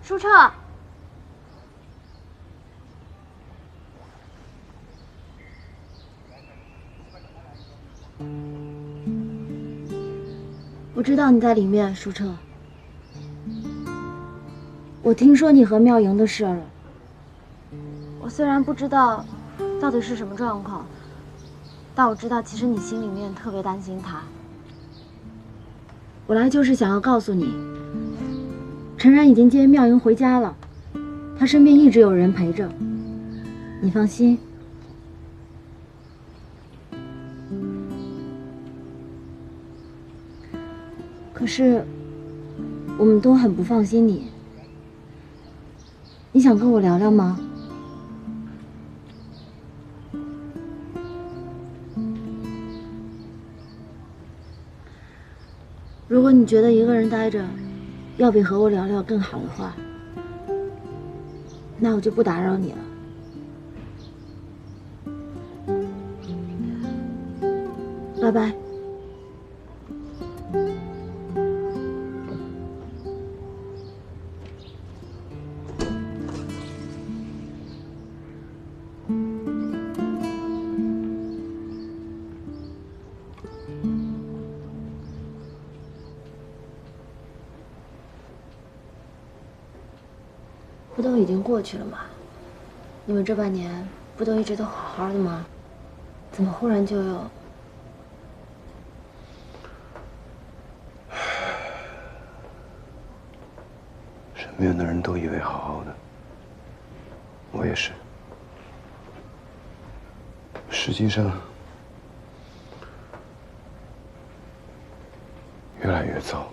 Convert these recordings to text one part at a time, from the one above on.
舒澈，我知道你在里面，舒澈。我听说你和妙莹的事了。我虽然不知道到底是什么状况，但我知道其实你心里面特别担心她。我来就是想要告诉你，陈然已经接妙莹回家了，她身边一直有人陪着，你放心。可是，我们都很不放心你。你想跟我聊聊吗？如果你觉得一个人待着，要比和我聊聊更好的话，那我就不打扰你了。拜拜。不都已经过去了吗？你们这半年不都一直都好好的吗？怎么忽然就又……身边的人都以为好好的，我也是。实际上，越来越糟。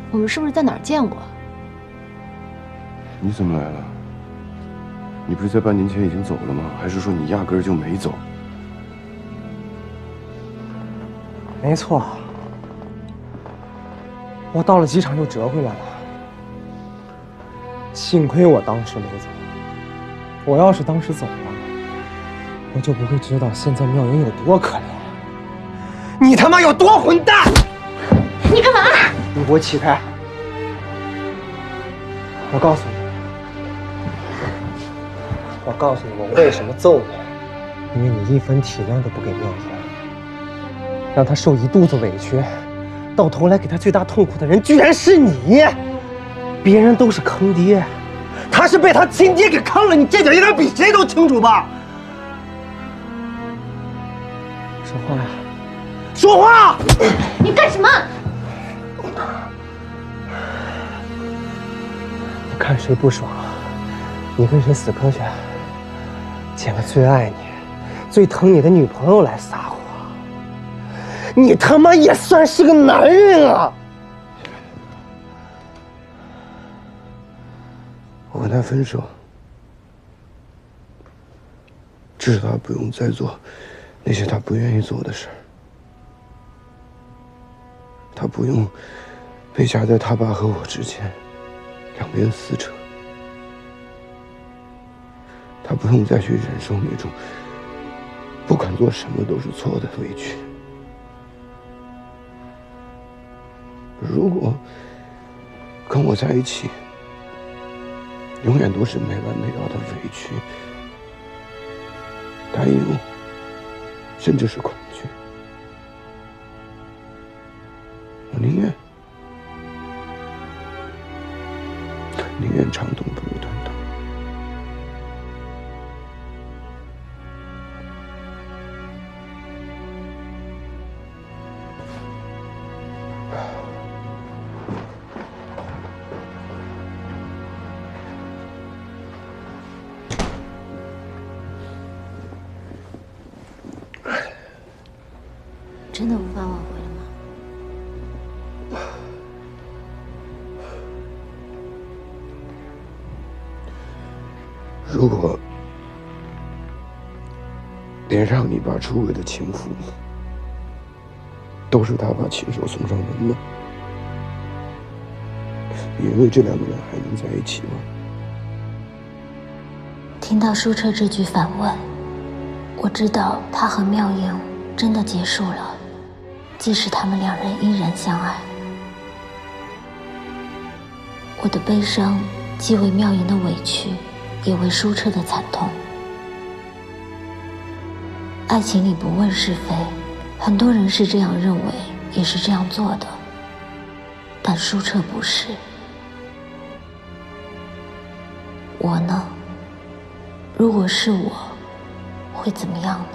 我们是不是在哪儿见过？你怎么来了？你不是在半年前已经走了吗？还是说你压根儿就没走？没错，我到了机场就折回来了。幸亏我当时没走，我要是当时走了，我就不会知道现在妙莹有多可怜，你他妈有多混蛋！你干嘛？你给我起开！我告诉你，我为什么揍你？因为你一分体谅都不给妙莹，让她受一肚子委屈，到头来给她最大痛苦的人居然是你！别人都是坑爹，她是被她亲爹给坑了，你这点应该比谁都清楚吧？说话呀！说话！你干什么？你看谁不爽，你跟谁死磕去！捡个最爱你、最疼你的女朋友来撒谎，你他妈也算是个男人啊！我跟他分手，至少他不用再做那些他不愿意做的事儿，他不用被夹在他爸和我之间，两边撕扯。他不用再去忍受那种不管做什么都是错的委屈。如果跟我在一起，永远都是没完没了的委屈、担忧，甚至是恐惧，我宁愿长痛不如短痛。真的无法挽回了吗？如果连让你爸出轨的情妇都是他爸亲手送上门吗？你认为这两个人还能在一起吗？听到舒澈这句反问，我知道他和妙莹真的结束了，即使他们两人依然相爱。我的悲伤既为妙莹的委屈，也为舒澈的惨痛。爱情里不问是非，很多人是这样认为，也是这样做的，但舒澈不是。我呢？如果是我，会怎么样呢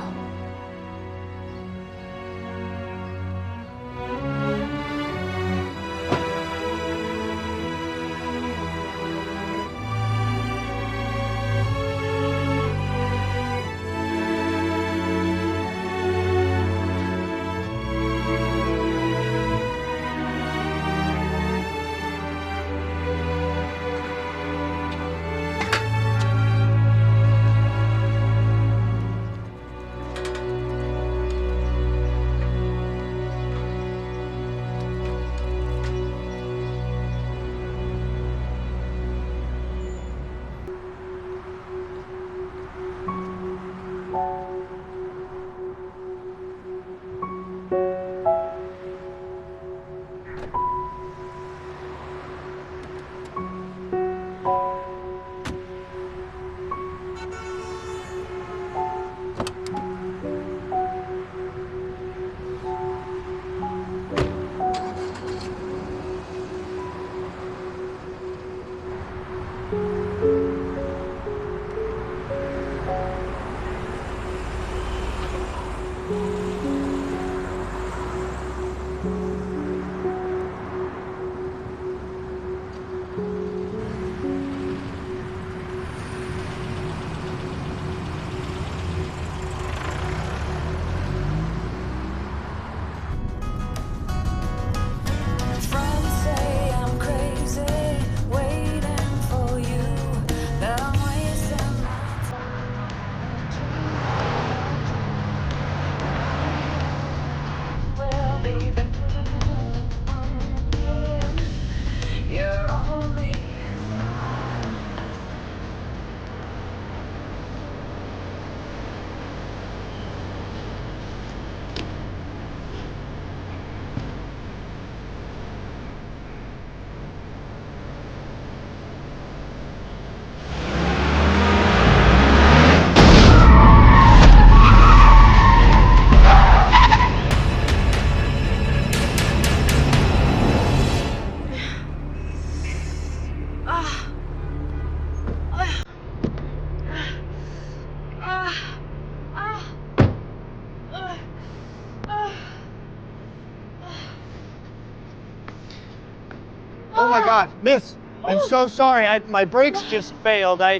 ？Oh my God, Miss! I'm so sorry. My brakes just failed. Are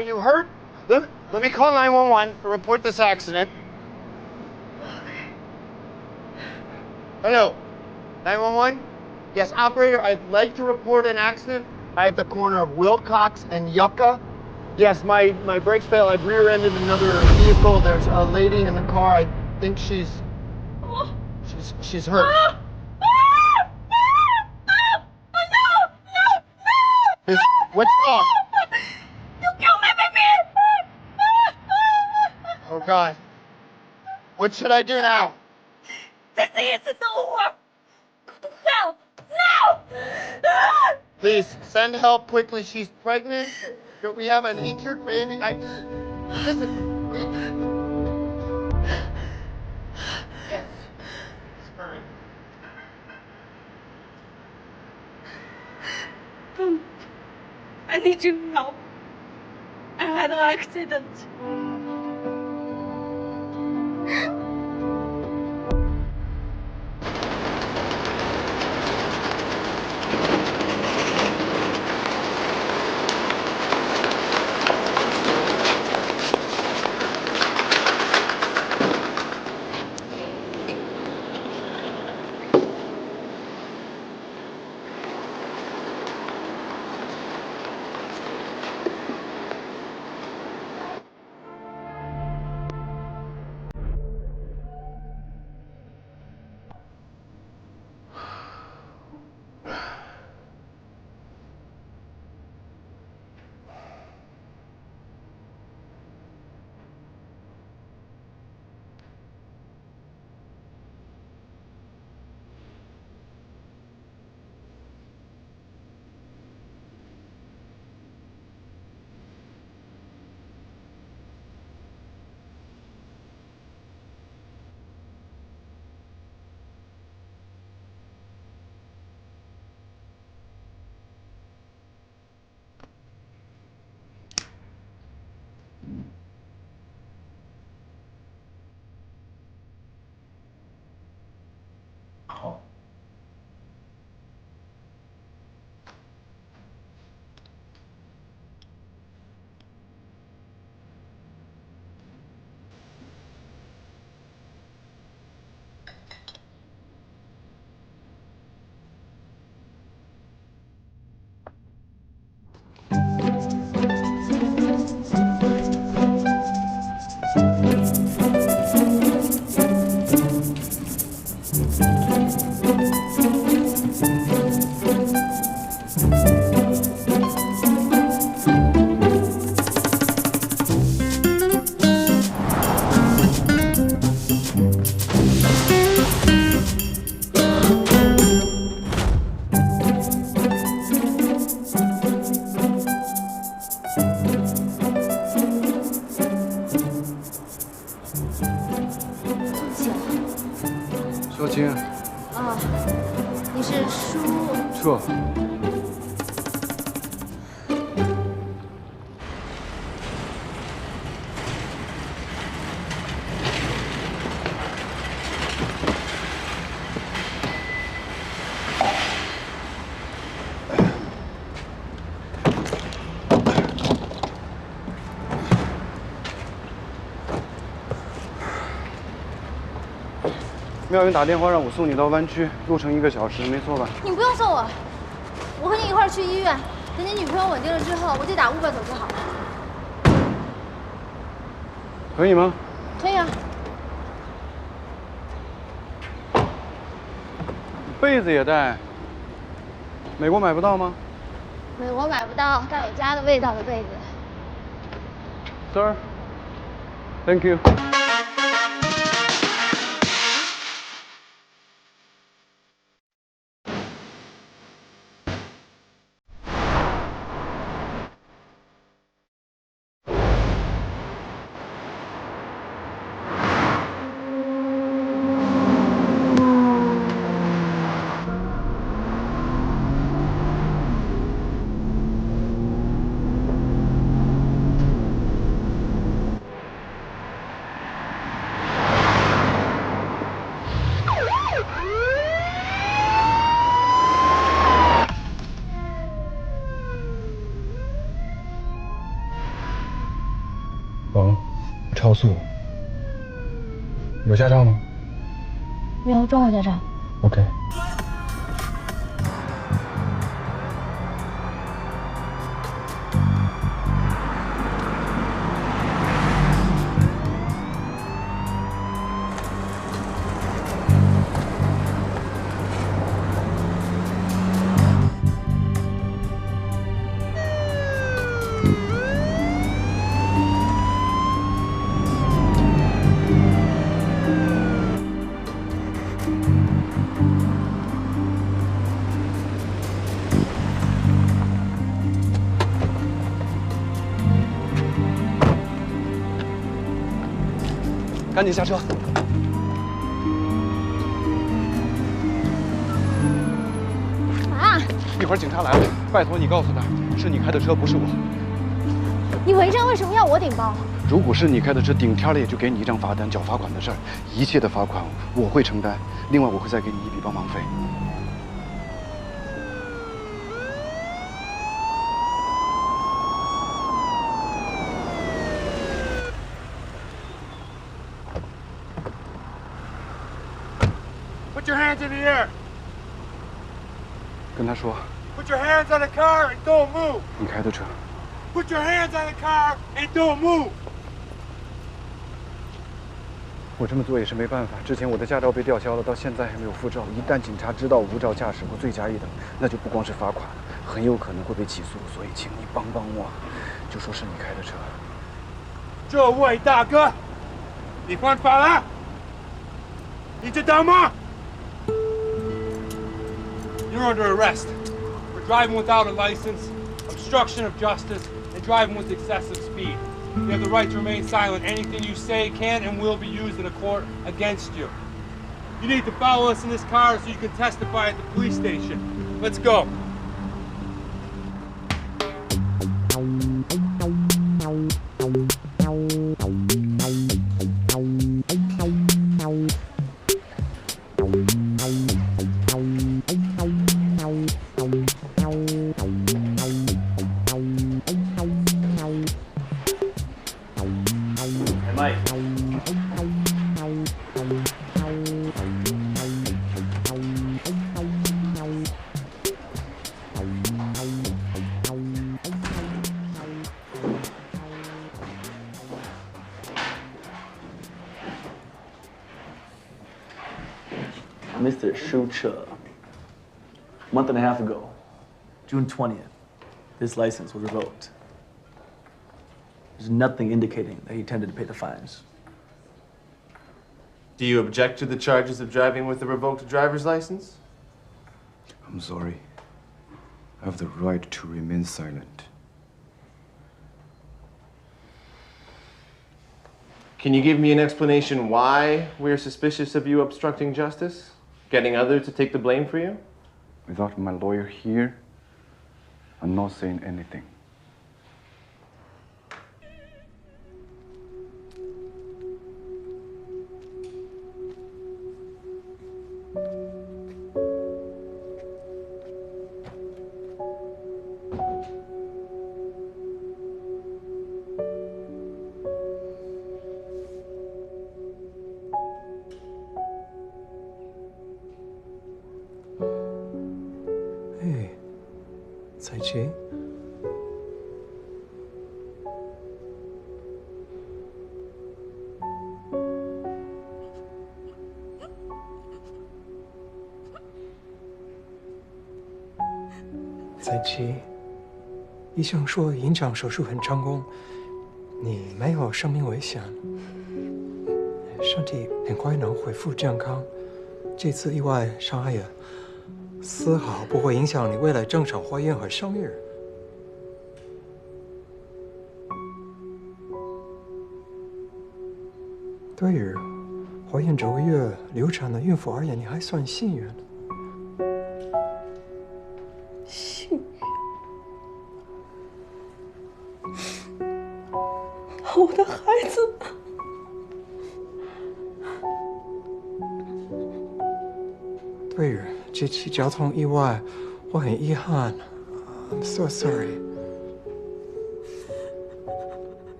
you hurt? Let me call 911 to report this accident. Hello, 911. Yes, operator. I'd like to report an accident. I'm at the corner of Wilcox and Yucca. Yes, my brakes failed. I've rear-ended another vehicle. There's a lady in the car. I think she's hurt. What's wrong? You killed my baby! Oh God. What should I do now? Sissy, it's the door! Now! Now! Please, send help quickly. She's pregnant. We have an injured baby. Listen. Yes. It's fine. I need your help. I had an accident. 清。啊，你是舒？撤。妙云打电话让我送你到湾区，路程1个小时，没错吧？你不用送我，我和你一块儿去医院。等你女朋友稳定了之后，我就打Uber走就好了。可以吗？可以啊。被子也带。美国买不到吗？美国买不到带有家的味道的被子。Sir, thank you. 王，超速，有驾照吗？有中国驾照。OK。赶紧下车！干嘛？一会儿警察来了，拜托你告诉他，是你开的车，不是我。你违章为什么要我顶包？如果是你开的车，顶天了也就给你一张罚单，缴罚款的事儿，一切的罚款我会承担，另外我会再给你一笔帮忙费。Put your hands in the air. 跟他说， Put your hands on the car and don't move. 你开的车。 Put your hands on the car and don't move. 我这么做也是没办法，之前我的驾照被吊销了，到现在还没有复照。一旦警察知道无照驾驶或罪加一等，那就不光是罚款，很有可能会被起诉。所以，请你帮帮我，就说是你开的车。这位大哥，你犯法了，你知道吗？ You're under arrest for driving without a license, obstruction of justice, and driving with excessive speed. You have the right to remain silent. Anything you say can and will be used in a court against you. You need to follow us in this car so you can testify at the police station. Let's go. Mr. Shucha, a month and a half ago, June 20th, his license was revoked. There's nothing indicating that he intended to pay the fines. Do you object to the charges of driving with a revoked driver's license? I'm sorry. I have the right to remain silent. Can you give me an explanation why we're suspicious of you obstructing justice? Getting others to take the blame for you? Without my lawyer here, I'm not saying anything. Hey, 彩琪。彩琪，医生说引肠手术很成功，你没有生命危险，身体很快能恢复健康。这次意外伤害也丝毫不会影响你未来正常怀孕和生育。对于怀孕9个月流产的孕妇而言，你还算幸运。幸运。我的孩子。对于这起交通意外，我很遗憾。I'm so sorry。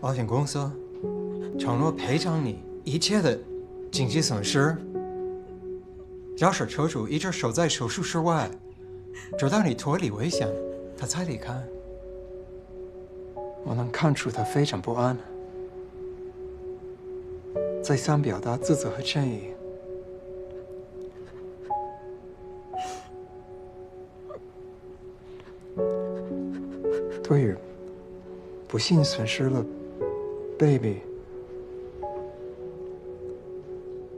保险公司承诺赔偿你一切的经济损失。要是车主一直守在手术室外，直到你脱离危险，他才离开。我能看出他非常不安，再三表达自责和歉意。对于不幸损失了 baby，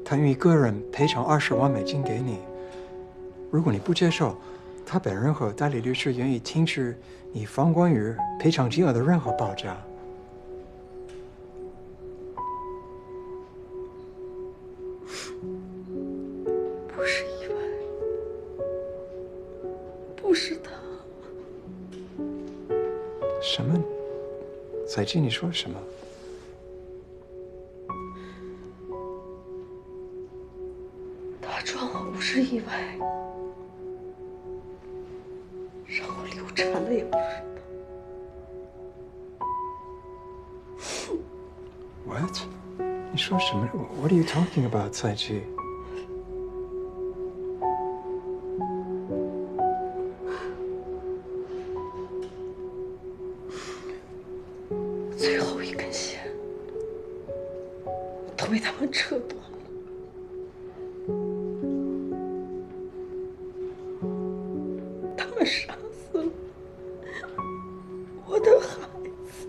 他愿意个人赔偿20万美金给你。如果你不接受，他本人和代理律师愿意听取你方关于赔偿金额的任何报价。不是意外，不是他。什么？彩琪，你说什么？他撞我不是意外，让我流产了也不是他。What？ 你说什么 ？What are you talking about， 彩琪？最后一根线都被他们扯断了。他们杀死了我的孩子。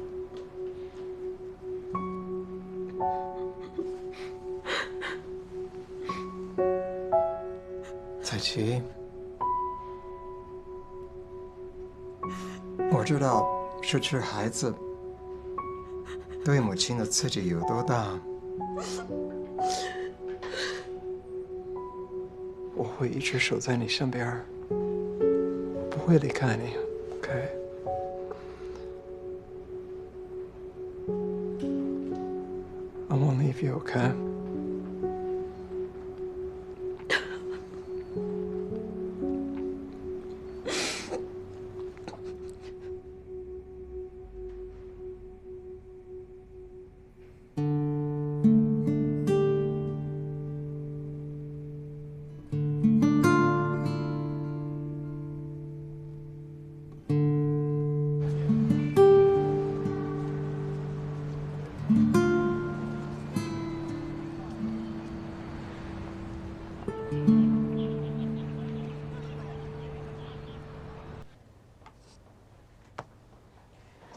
彩琪，我知道失去孩子对母亲的刺激有多大，我会一直守在你身边，不会离开你 ，OK？ I won't leave you, okay?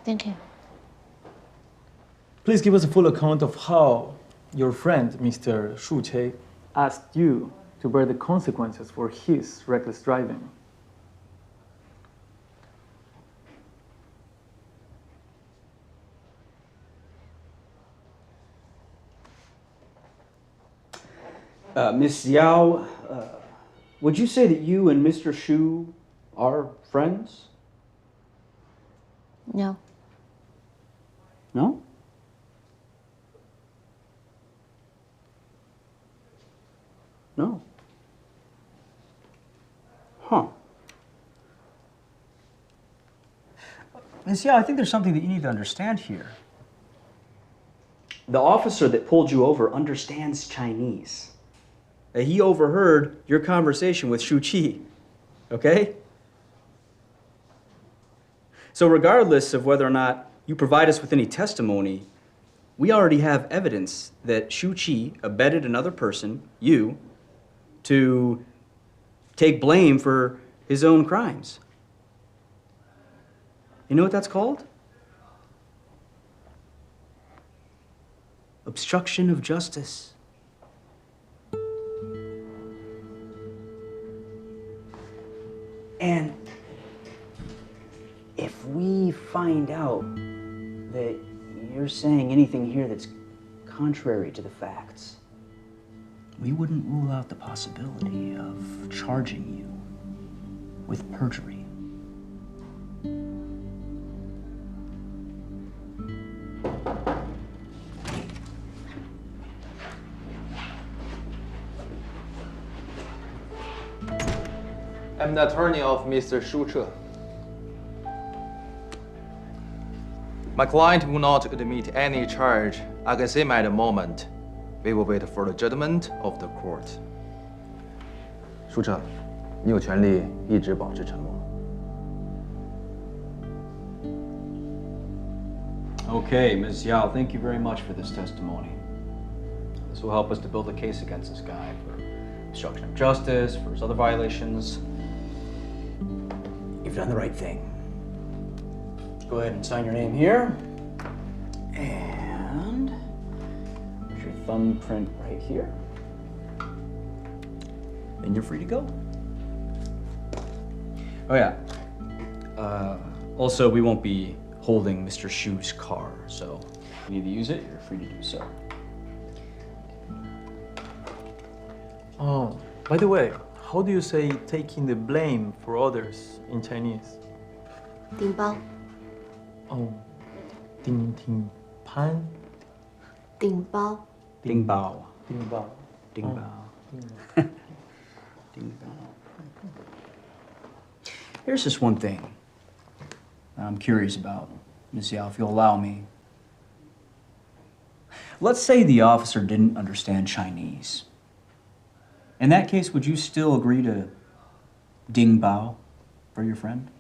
Thank you. Please give us a full account of how your friend, Mr. Shu Che, asked you to bear the consequences for his reckless driving. Miss Xiao, would you say that you and Mr. Shu are friends? No. No? No. Huh. Miss Xiao, I think there's something that you need to understand here. The officer that pulled you over understands Chinese. He overheard your conversation with Shu Qi, okay? So regardless of whether or not you provide us with any testimony, we already have evidence that Shu Qi abetted another person, you, to take blame for his own crimes. You know what that's called? Obstruction of justice. And if we find out that you're saying anything here that's contrary to the facts, we wouldn't rule out the possibility of charging you with perjury. I'm the attorney of Mr. Shu Che. My client will not admit any charge against him at the moment. We will wait for the judgment of the court. 舒澈，你有权利一直保持沉默。Okay, Ms. Yao, thank you very much for this testimony. This will help us to build a case against this guy for obstruction of justice, for his other violations. You've done the right thing. Go ahead and sign your name here. And there's your thumbprint right here. And you're free to go. Oh yeah. Also, we won't be holding Mr. Shu's car, so if you need to use it, you're free to do so. Oh, by the way, how do you say taking the blame for others in Chinese? 顶包。 Oh, 顶顶pan. 顶包。顶包。顶包。顶包。顶包。Here's just one thing I'm curious about, Ms. Yao, if you'll allow me. Let's say the officer didn't understand Chinese. In that case, would you still agree to ding bao for your friend?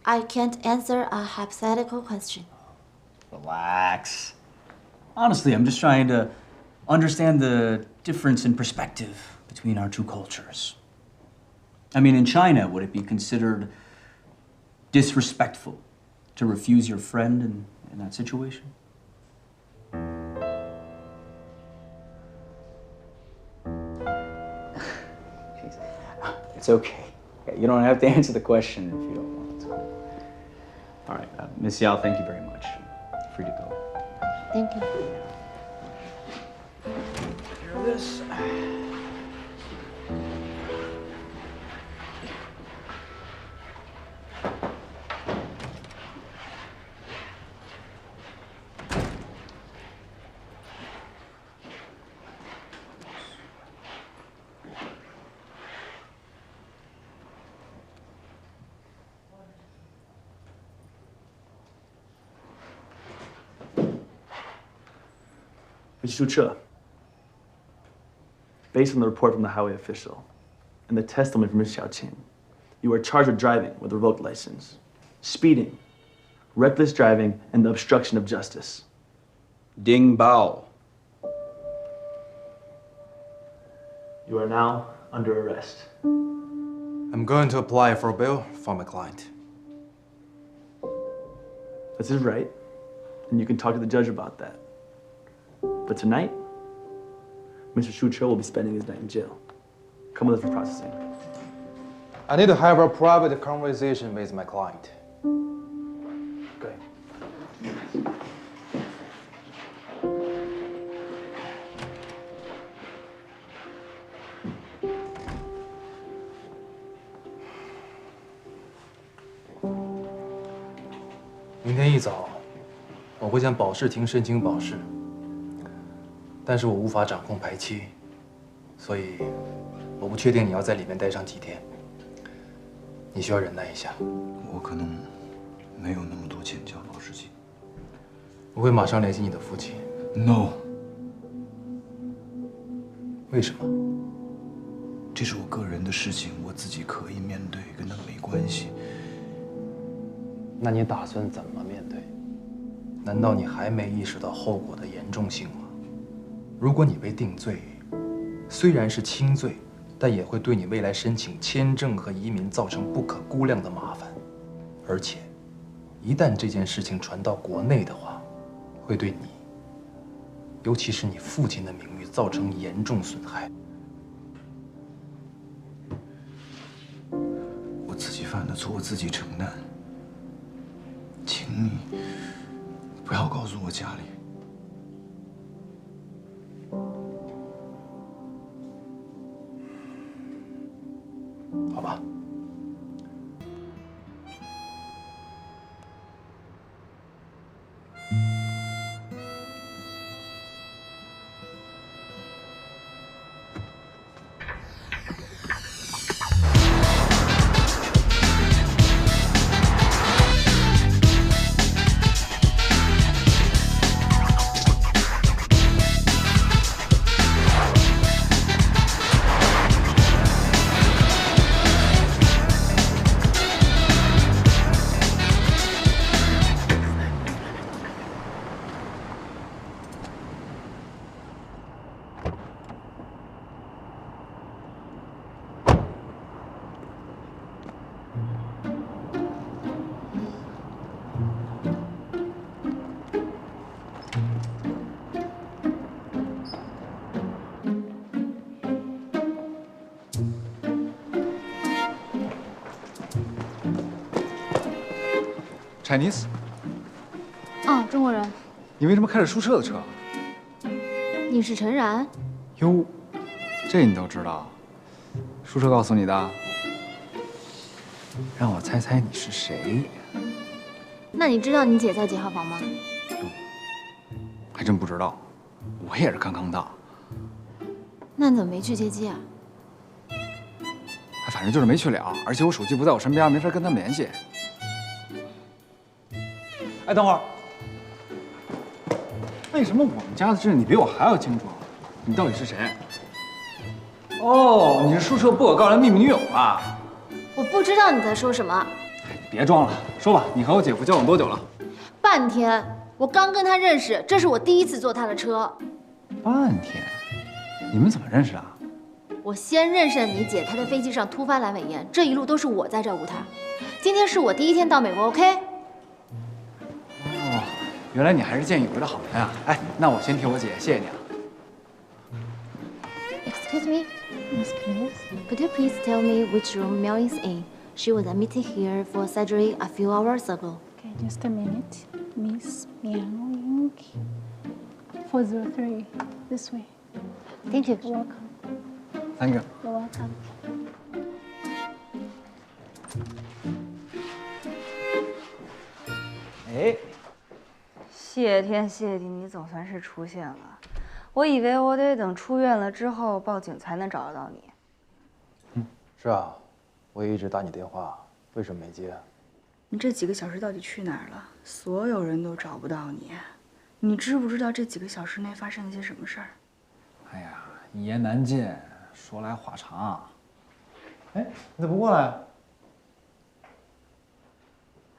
I can't answer a hypothetical question. Relax. Honestly, I'm just trying to understand the difference in perspective between our two cultures. I mean, in China, would it be considered disrespectful to refuse your friend in that situation? It's okay. You don't have to answer the question if you don't want to. All right, Ms. Yao, thank you very much. Free to go. Thank you. Here it is. Mr. Shu Che, based on the report from the highway official and the testimony from Ms. Xiaoqing, you are charged with driving with a revoked license, speeding, reckless driving, and the obstruction of justice. Ding bao. You are now under arrest. I'm going to apply for bail for my client. This is right, and you can talk to the judge about that. But tonight, Mr. Shu Che will be spending his night in jail. Come with us for processing. I need to have a private conversation with my client. Go ahead. 早我会向保释庭申请保释，但是我无法掌控排期，所以我不确定你要在里面待上几天。你需要忍耐一下。我可能没有那么多钱交保释金。我会马上联系你的父亲。No。为什么？这是我个人的事情，我自己可以面对，跟他没关系。那你打算怎么面对？难道你还没意识到后果的严重性吗？如果你被定罪，虽然是轻罪，但也会对你未来申请签证和移民造成不可估量的麻烦。而且，一旦这件事情传到国内的话，会对你，尤其是你父亲的名誉造成严重损害。我自己犯的错，我自己承担。请你不要告诉我家里。好吧。Chinese？ 哦，中国人。你为什么开着宿舍的车？你是陈然？哟，这你都知道？宿舍告诉你的？让我猜猜你是谁？那你知道你姐在几号房吗？还真不知道，我也是刚刚到。那你怎么没去接机啊？反正就是没去了，而且我手机不在我身边，没法跟他们联系。哎，等会儿，为什么我们家的事你比我还要清楚？你到底是谁？哦，你是宿舍不可告人的秘密女友啊！我不知道你在说什么。你别装了，说吧，你和我姐夫交往多久了？半天，我刚跟他认识，这是我第一次坐他的车。半天？你们怎么认识的？我先认识了你姐，她在飞机上突发阑尾炎，这一路都是我在照顾她。今天是我第一天到美国 ，OK？ 哦，原来你还是见义勇为的好人啊！哎，那我先替我姐谢谢你了。Excuse me? Yes, please. Could you please tell me which room Miao is in? She was admitted here for surgery a few hours ago. Okay, just a minute. Miss Miao Ying. 403. This way. Thank you. You're welcome. Thank you. You're welcome. 哎，谢天谢地，你总算是出现了。我以为我得等出院了之后报警才能找得到你。是啊，我也一直打你电话，为什么没接？你这几个小时到底去哪儿了？所有人都找不到你。你知不知道这几个小时内发生了些什么事儿？哎呀，一言难尽，说来话长。哎，你怎么不过来？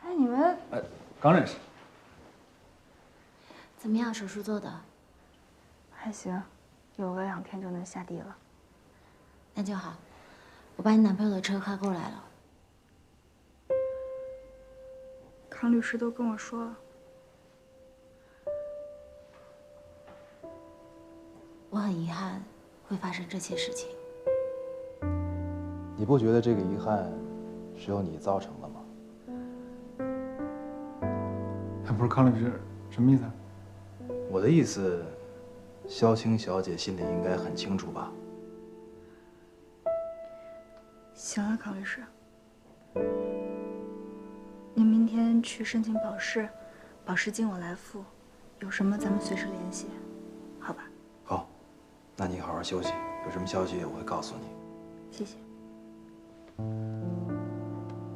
哎，你们刚认识。怎么样，手术做的？还行，有个2天就能下地了。那就好，我把你男朋友的车开过来了。康律师都跟我说了。我很遗憾会发生这些事情。你不觉得这个遗憾是由你造成的吗？还不是康律师，什么意思？我的意思，萧青小姐心里应该很清楚吧？行了，康律师，您明天去申请保释，保释金我来付，有什么咱们随时联系，好吧？好，那你好好休息，有什么消息我会告诉你。谢谢。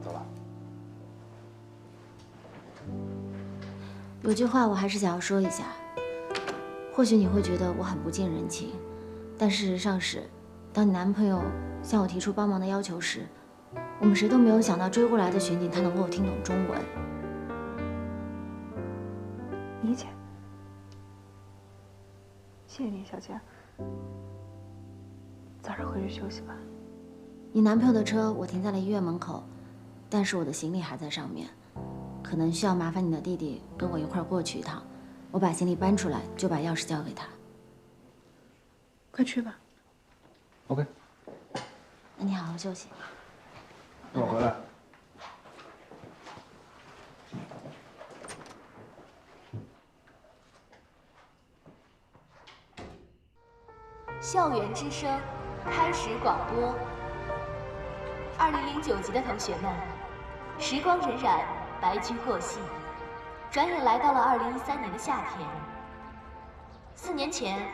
走了。有句话我还是想要说一下，或许你会觉得我很不近人情，但事实上是，当你男朋友向我提出帮忙的要求时，我们谁都没有想到追过来的巡警他能够听懂中文。理解，谢谢你，小姐。早点回去休息吧。你男朋友的车我停在了医院门口，但是我的行李还在上面，可能需要麻烦你的弟弟跟我一块儿过去一趟。我把行李搬出来，就把钥匙交给他。快去吧。OK。那你好好休息。等我回来。校园之声开始广播。2009级的同学们，时光荏苒，白驹过隙，转眼来到了2013年的夏天。4年前，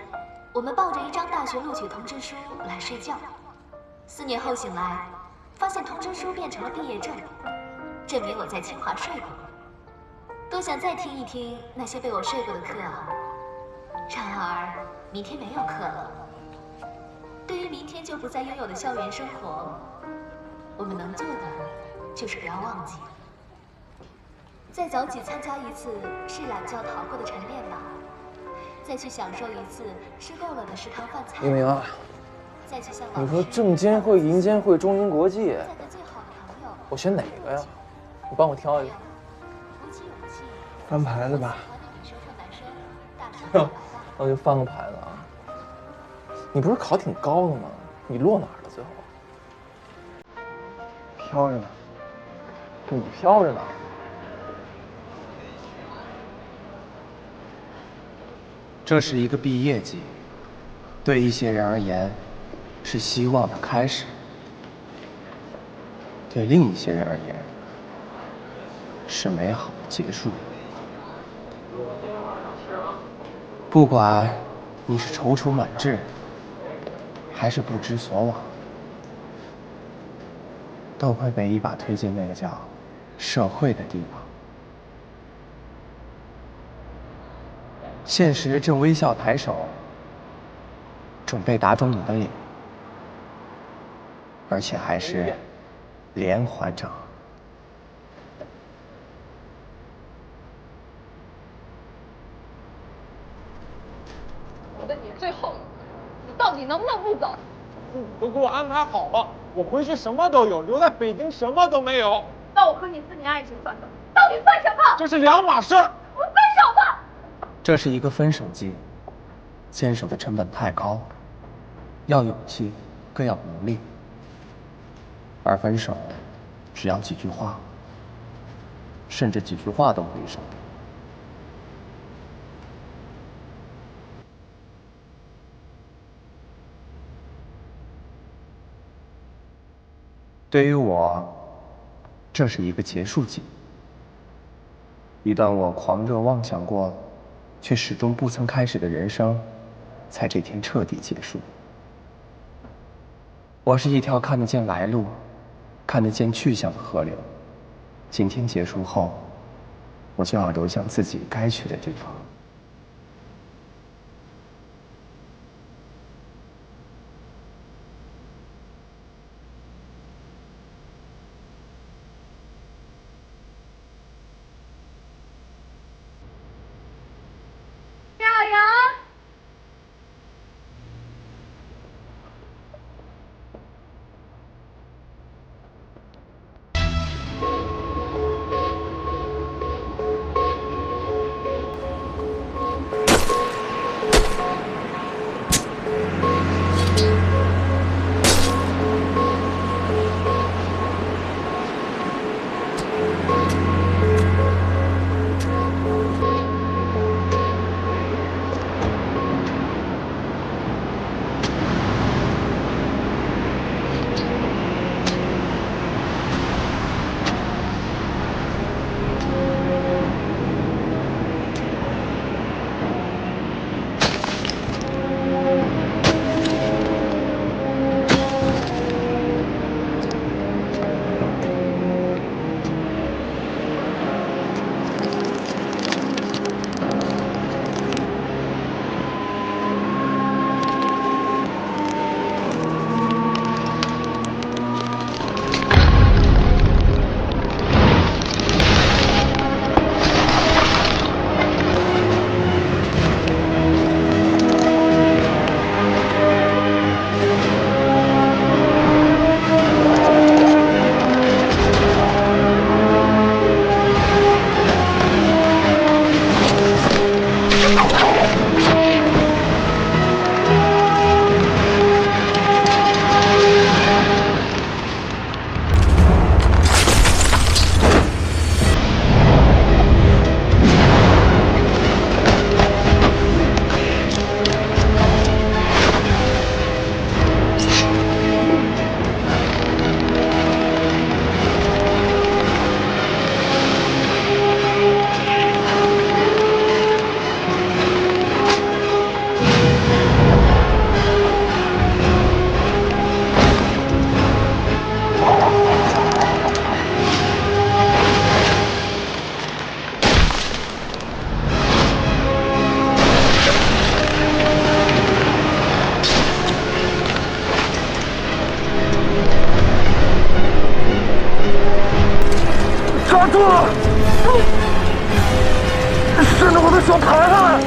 我们抱着一张大学录取通知书来睡觉，4年后醒来，发现通知书变成了毕业证，证明我在清华睡过。多想再听一听那些被我睡过的课啊！然而，明天没有课了。对于明天就不再拥有的校园生活，我们能做的就是不要忘记，再早起参加一次是懒觉逃过的晨练吧，再去享受一次吃够了的食堂饭菜。明明啊，再去向你说证监会、银监会、中银国际，我选哪个呀？你帮我挑一个。翻牌子吧。那就翻个牌子啊。你不是考挺高的吗？你落哪儿了最后？飘着呢。你飘着呢。这是一个毕业季，对一些人而言，是希望的开始；对另一些人而言，是美好的结束。不管你是踌躇满志，还是不知所往，都会被一把推进那个叫社会的地方。现实正微笑抬手，准备打肿你的脸，而且还是连环掌。我的脸最厚了，你到底能不能不走？都给我安排好了，我回去什么都有，留在北京什么都没有。那我和你4年爱情算什么？到底算什么？这是两码事儿。我们分手吧。这是一个分手季，牵手的成本太高，要勇气，更要努力。而分手，只要几句话，甚至几句话都可以省。对于我，这是一个结束季，一段我狂热妄想过，却始终不曾开始的人生，在这天彻底结束。我是一条看得见来路、看得见去向的河流，今天结束后，我就要流向自己该去的地方。妙阳。顺着我的手抬上来。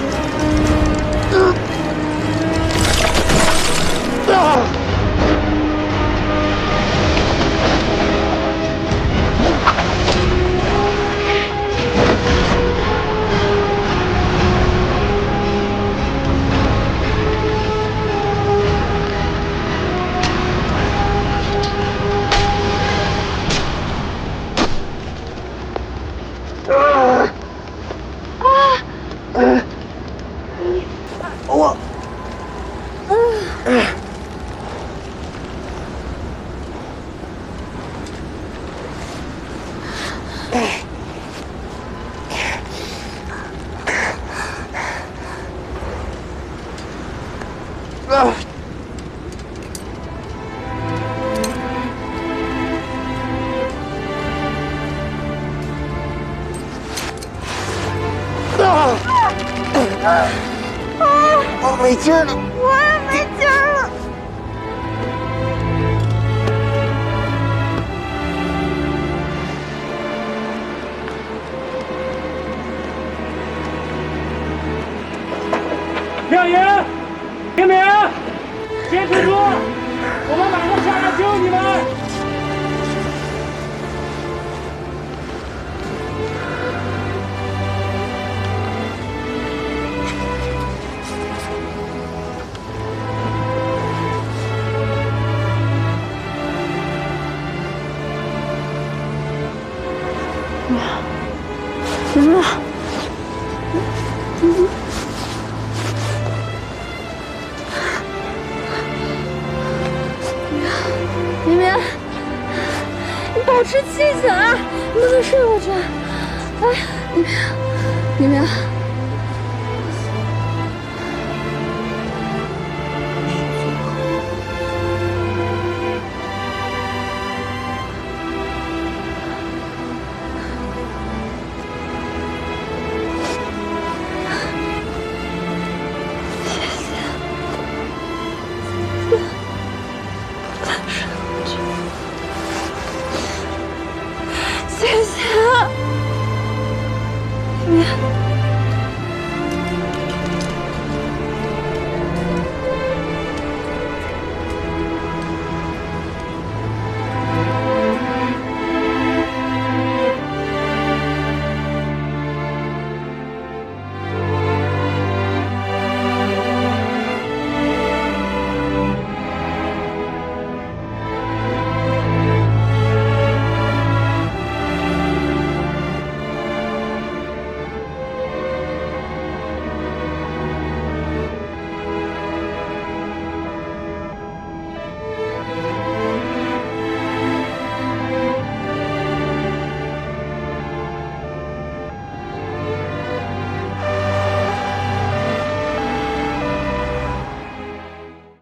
我没劲儿了，我也没劲儿了。亮爷，明明，坚持住，我们马上下来救你们。明明，明明，你保持清醒啊，不能睡过去。哎，明明，